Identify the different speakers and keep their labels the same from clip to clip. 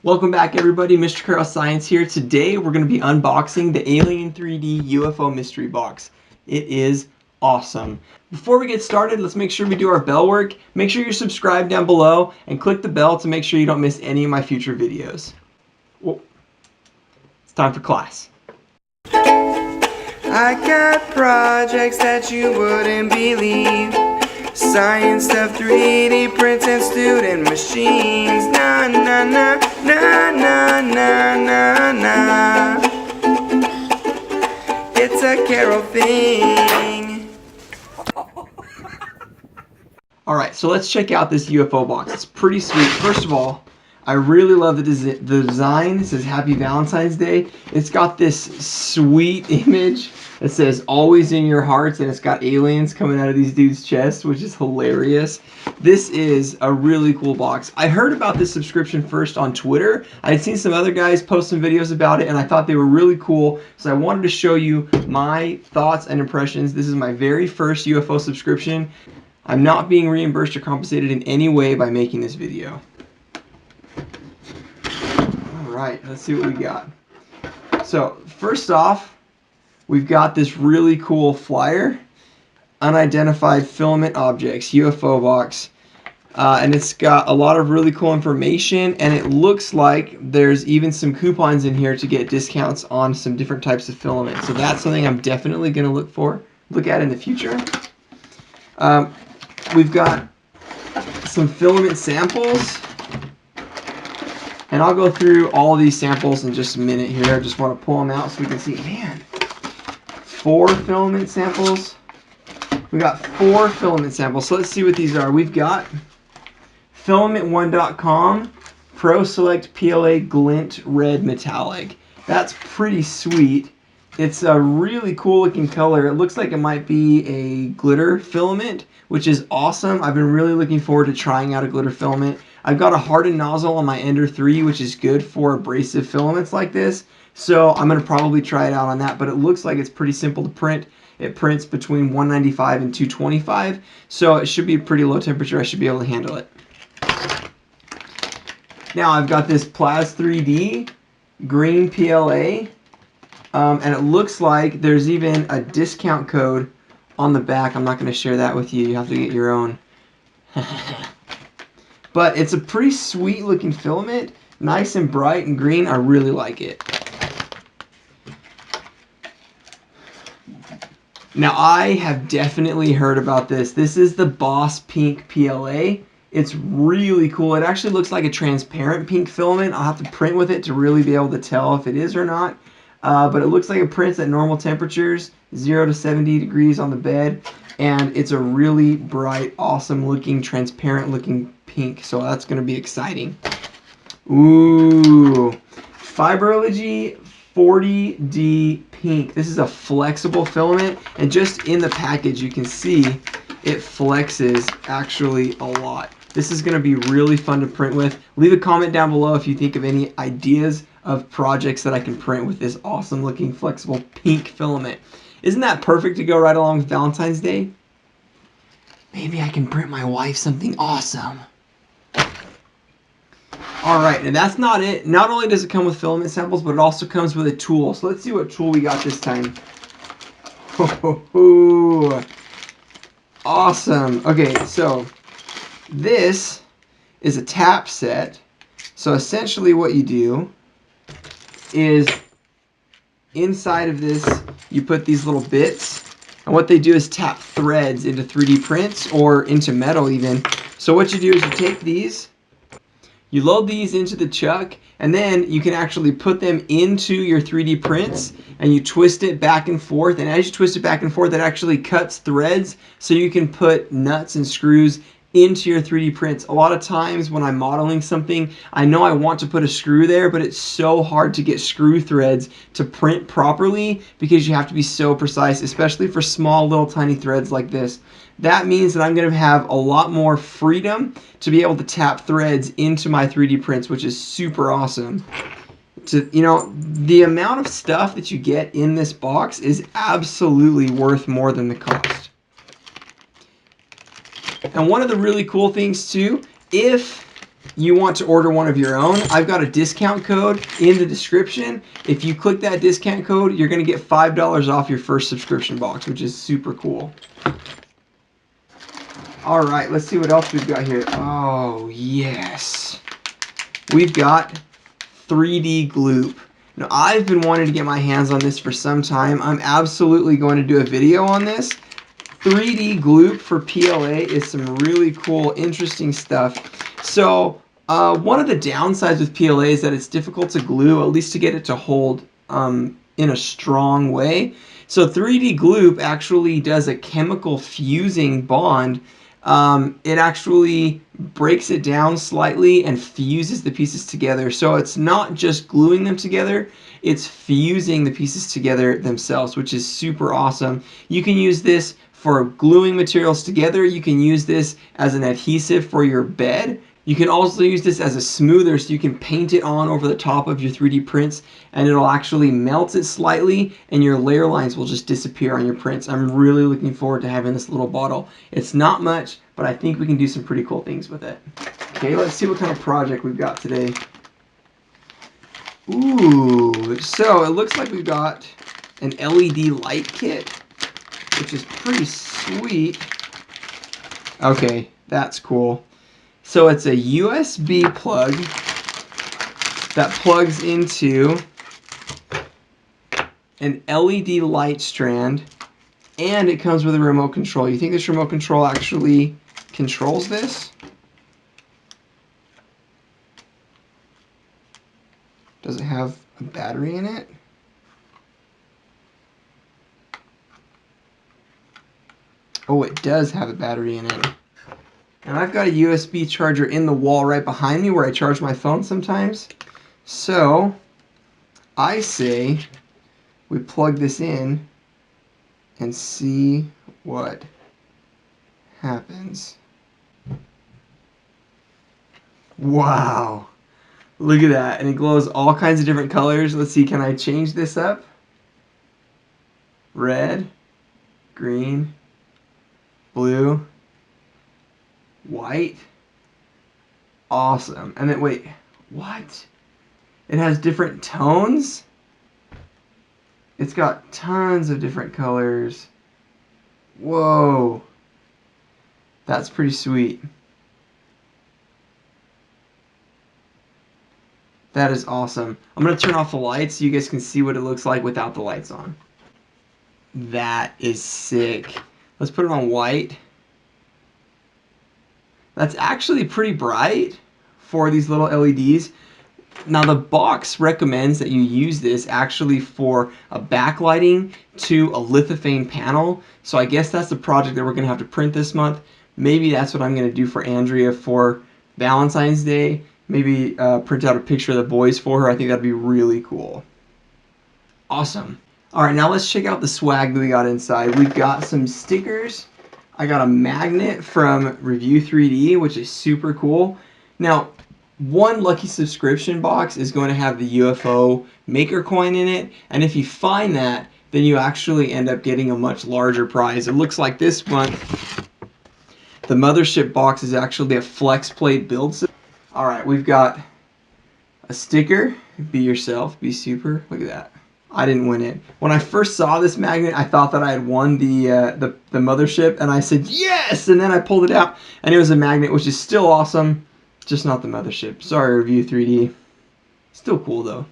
Speaker 1: Welcome back everybody, Mr. Carl Science here. Today we're going to be unboxing the Alien 3D UFO Mystery Box. It is awesome. Before we get started, let's make sure we do our bell work. Make sure you're subscribed down below and click the bell to make sure you don't miss any of my future videos. Well, it's time for class.
Speaker 2: I got projects that you wouldn't believe. Science stuff, 3D prints and student machines. Na na na na na na na na. It's a Carol thing.
Speaker 1: Alright, so let's check out this UFO box. It's pretty sweet. First of all, I really love the design. It says Happy Valentine's Day. It's got this sweet image that says always in your hearts, and it's got aliens coming out of these dudes' chests, which is hilarious. This is a really cool box. I heard about this subscription first on Twitter. I had seen some other guys post some videos about it, and I thought they were really cool, so I wanted to show you my thoughts and impressions. This is my very first UFO subscription. I'm not being reimbursed or compensated in any way by making this video. Alright, let's see what we got. So, first off, we've got this really cool flyer, Unidentified Filament Objects, UFO box. And it's got a lot of really cool information, and it looks like there's even some coupons in here to get discounts on some different types of filament. So that's something I'm definitely going to look at in the future. We've got some filament samples. And I'll go through all of these samples in just a minute here. I just want to pull them out so we can see. Man, 4 filament samples. We got 4 filament samples. So let's see what these are. We've got filament1.com Pro Select PLA Glint Red Metallic. That's pretty sweet. It's a really cool looking color. It looks like it might be a glitter filament, which is awesome. I've been really looking forward to trying out a glitter filament. I've got a hardened nozzle on my Ender 3, which is good for abrasive filaments like this. So I'm going to probably try it out on that, but it looks like it's pretty simple to print. It prints between 195 and 225, so it should be a pretty low temperature. I should be able to handle it. Now I've got this Plaz 3D green PLA, and it looks like there's even a discount code on the back. I'm not going to share that with you. You have to get your own. But it's a pretty sweet looking filament, nice and bright and green. I really like it. Now I have definitely heard about this. This is the Boss Pink PLA. It's really cool. It actually looks like a transparent pink filament. I'll have to print with it to really be able to tell if it is or not. But it looks like it prints at normal temperatures, 0 to 70 degrees on the bed. And it's a really bright, awesome looking, transparent looking pink. So that's going to be exciting. Ooh, Fibrology 40D Pink. This is a flexible filament, and just in the package you can see it flexes actually a lot. This is going to be really fun to print with. Leave a comment down below if you think of any ideas of projects that I can print with this awesome looking flexible pink filament. Isn't that perfect to go right along with Valentine's Day? Maybe I can print my wife something awesome. Alright, and that's not it. Not only does it come with filament samples, but it also comes with a tool. So let's see what tool we got this time. Awesome. Okay, so this is a tap set. So essentially what you do is inside of this you put these little bits, and what they do is tap threads into 3D prints or into metal even. So what you do is you take these, you load these into the chuck, and then you can actually put them into your 3D prints, and you twist it back and forth, and as you twist it back and forth it actually cuts threads so you can put nuts and screws into your 3D prints. A lot of times when I'm modeling something, I know I want to put a screw there, but it's so hard to get screw threads to print properly because you have to be so precise, especially for small little tiny threads like this. That means that I'm going to have a lot more freedom to be able to tap threads into my 3D prints, which is super awesome. The amount of stuff that you get in this box is absolutely worth more than the cost. And one of the really cool things too, if you want to order one of your own, I've got a discount code in the description. If you click that discount code, you're going to get $5 off your first subscription box, which is super cool. All right, let's see what else we've got here. Oh, yes. We've got 3D Gloop. Now, I've been wanting to get my hands on this for some time. I'm absolutely going to do a video on this. 3D Gloop for PLA is some really cool, interesting stuff. So, one of the downsides with PLA is that it's difficult to glue, at least to get it to hold in a strong way. So 3D Gloop actually does a chemical fusing bond. It actually breaks it down slightly and fuses the pieces together. So it's not just gluing them together, it's fusing the pieces together themselves, which is super awesome. You can use this for gluing materials together. You can use this as an adhesive for your bed. You can also use this as a smoother, so you can paint it on over the top of your 3D prints and it'll actually melt it slightly and your layer lines will just disappear on your prints. I'm really looking forward to having this little bottle. It's not much, but I think we can do some pretty cool things with it. Okay, let's see what kind of project we've got today. Ooh, so it looks like we've got an LED light kit, which is pretty sweet. Okay, that's cool. So it's a USB plug that plugs into an LED light strand, and it comes with a remote control. You think this remote control actually controls this? Does it have a battery in it? Oh, it does have a battery in it. And I've got a USB charger in the wall right behind me where I charge my phone sometimes. So I say we plug this in and see what happens. Wow. Look at that. And it glows all kinds of different colors. Let's see, can I change this up? Red, green, blue, white. Awesome. And then wait, what? It has different tones? It's got tons of different colors. Whoa. That's pretty sweet. That is awesome. I'm going to turn off the lights so you guys can see what it looks like without the lights on. That is sick. Let's put it on white. That's actually pretty bright for these little LEDs. Now the box recommends that you use this actually for a backlighting to a lithophane panel. So I guess that's the project that we're going to have to print this month. Maybe that's what I'm going to do for Andrea for Valentine's Day. Maybe print out a picture of the boys for her. I think that'd be really cool. Awesome. All right, now let's check out the swag that we got inside. We've got some stickers. I got a magnet from Review 3D, which is super cool. Now, one lucky subscription box is going to have the UFO maker coin in it, and if you find that, then you actually end up getting a much larger prize. It looks like this month, the mothership box is actually a flex plate build set. All right, we've got a sticker. Be yourself, be super. Look at that. I didn't win it. When I first saw this magnet, I thought that I had won the mothership, and I said yes, and then I pulled it out, and it was a magnet, which is still awesome, just not the mothership. Sorry, Review 3D. Still cool though.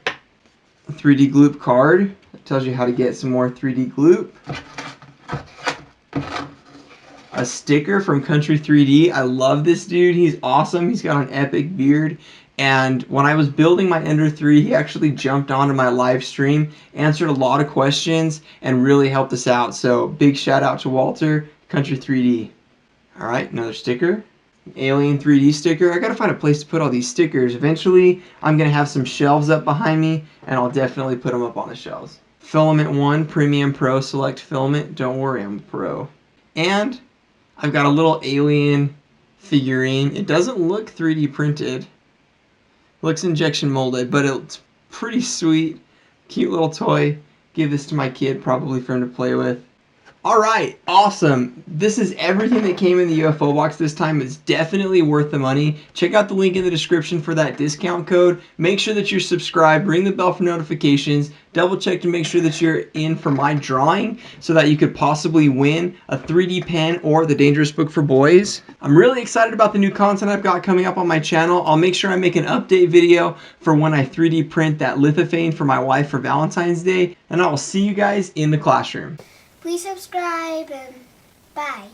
Speaker 1: A 3D Gloop card that tells you how to get some more 3D Gloop. A sticker from Country 3D. I love this dude. He's awesome. He's got an epic beard. And when I was building my Ender 3, he actually jumped onto my live stream, answered a lot of questions, and really helped us out. So big shout out to Walter, Country 3D. All right, another sticker. Alien 3D sticker. I gotta find a place to put all these stickers. Eventually, I'm gonna have some shelves up behind me, and I'll definitely put them up on the shelves. Filament 1, Premium Pro Select Filament. Don't worry, I'm a pro. And I've got a little alien figurine. It doesn't look 3D printed. Looks injection molded, but it's pretty sweet. Cute little toy. Give this to my kid, probably for him to play with. Alright, awesome. This is everything that came in the UFO box this time. It's definitely worth the money. Check out the link in the description for that discount code. Make sure that you're subscribed, ring the bell for notifications, double check to make sure that you're in for my drawing so that you could possibly win a 3D pen or the Dangerous Book for Boys. I'm really excited about the new content I've got coming up on my channel. I'll make sure I make an update video for when I 3D print that lithophane for my wife for Valentine's Day, and I will see you guys in the classroom.
Speaker 3: Please subscribe and bye.